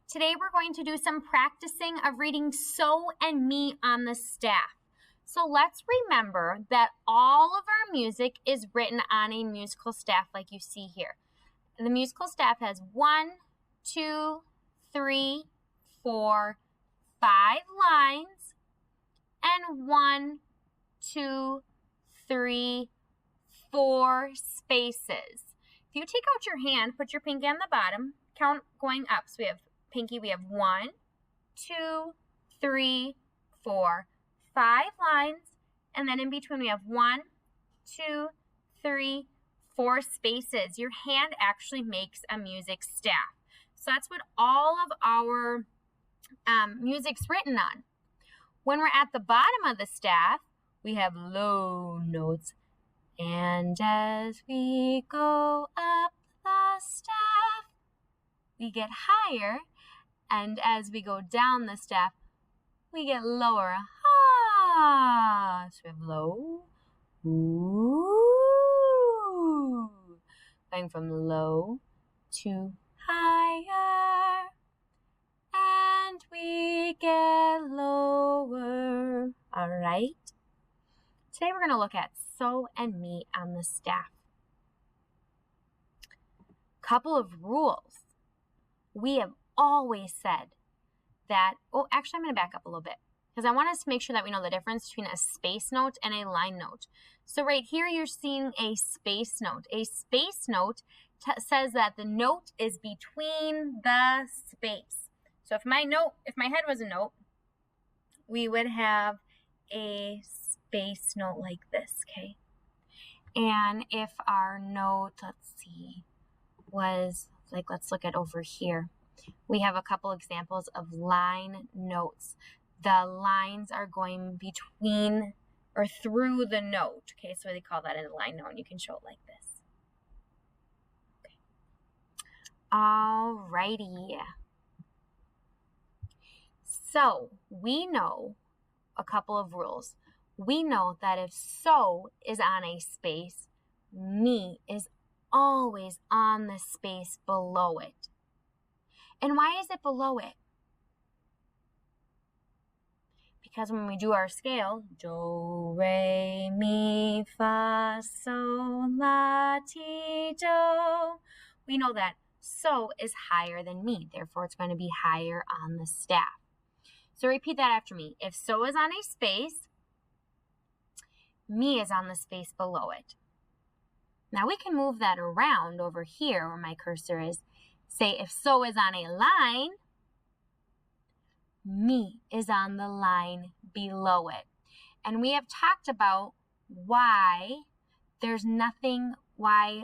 Today we're going to do some practicing of reading So and Me on the staff. So let's remember that all of our music is written on a musical staff like you see here. The musical staff has 1, 2, 3, 4, 5 lines and 1, 2, 3, 4 spaces. If you take out your hand, put your pinky on the bottom, count going up. So we have pinky, we have 1, 2, 3, 4, 5 lines, and then in between we have 1, 2, 3, 4 spaces. Your hand actually makes a music staff. So that's what all of our music's written on. When we're at the bottom of the staff, we have low notes. And as we go up the staff, we get higher. And as we go down the staff, we get lower. Ha! So we have low, ooh. Going from low to higher. And we get lower. All right. Today we're going to look at So and Me on the staff. Couple of rules. We have always said that, actually I'm going to back up a little bit because I want us to make sure that we know the difference between a space note and a line note. So right here you're seeing a space note. A space note says that the note is between the space. So if my head was a note, we would have a space note like this, okay? And if our note, was like, let's look at over here. We have a couple examples of line notes. The lines are going between or through the note. Okay, so they call that a line note. And you can show it like this. Okay. Alrighty. So we know a couple of rules. We know that if so is on a space, me is always on the space below it. And why is it below it? Because when we do our scale, do, re, mi, fa, sol, la, ti, do, we know that so is higher than me. Therefore, it's going to be higher on the staff. So repeat that after me. If so is on a space, me is on the space below it. Now we can move that around over here where my cursor is. Say if so is on a line, me is on the line below it. And we have talked about why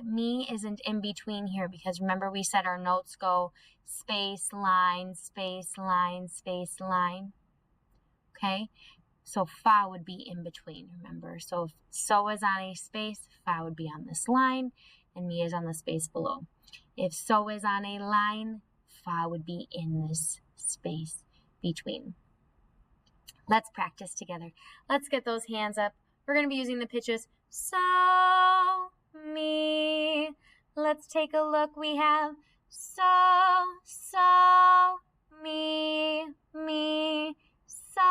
me isn't in between here, because remember we said our notes go space, line, space, line, space, line. Okay? So fa would be in between, remember? So if so is on a space, fa would be on this line, and me is on the space below. If so is on a line, fa would be in this space between. Let's practice together. Let's get those hands up. We're going to be using the pitches so, me. Let's take a look. We have so, me, so,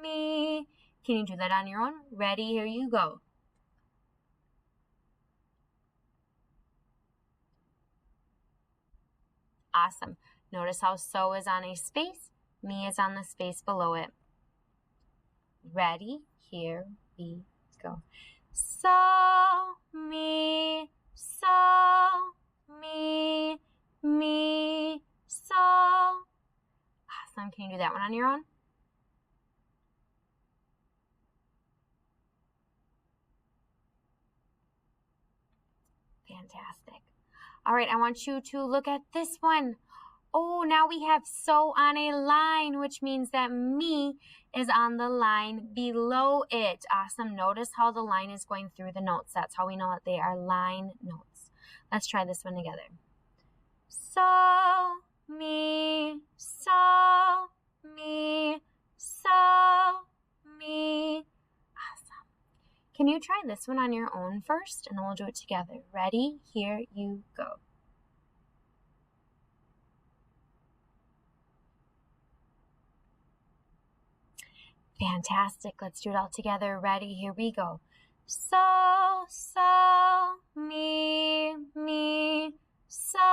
me. Can you do that on your own? Ready? Here you go. Awesome. Notice how so is on a space, me is on the space below it. Ready? Here we go. So, me, so, me, so. Awesome. Can you do that one on your own? Fantastic. All right, I want you to look at this one. Oh, now we have so on a line, which means that me is on the line below it. Awesome. Notice how the line is going through the notes. That's how we know that they are line notes. Let's try this one together. So, me, so, me, so, me. Awesome. Can you try this one on your own first? And then we'll do it together. Ready? Here you go. Fantastic. Let's do it all together. Ready? Here we go. So, mi, so,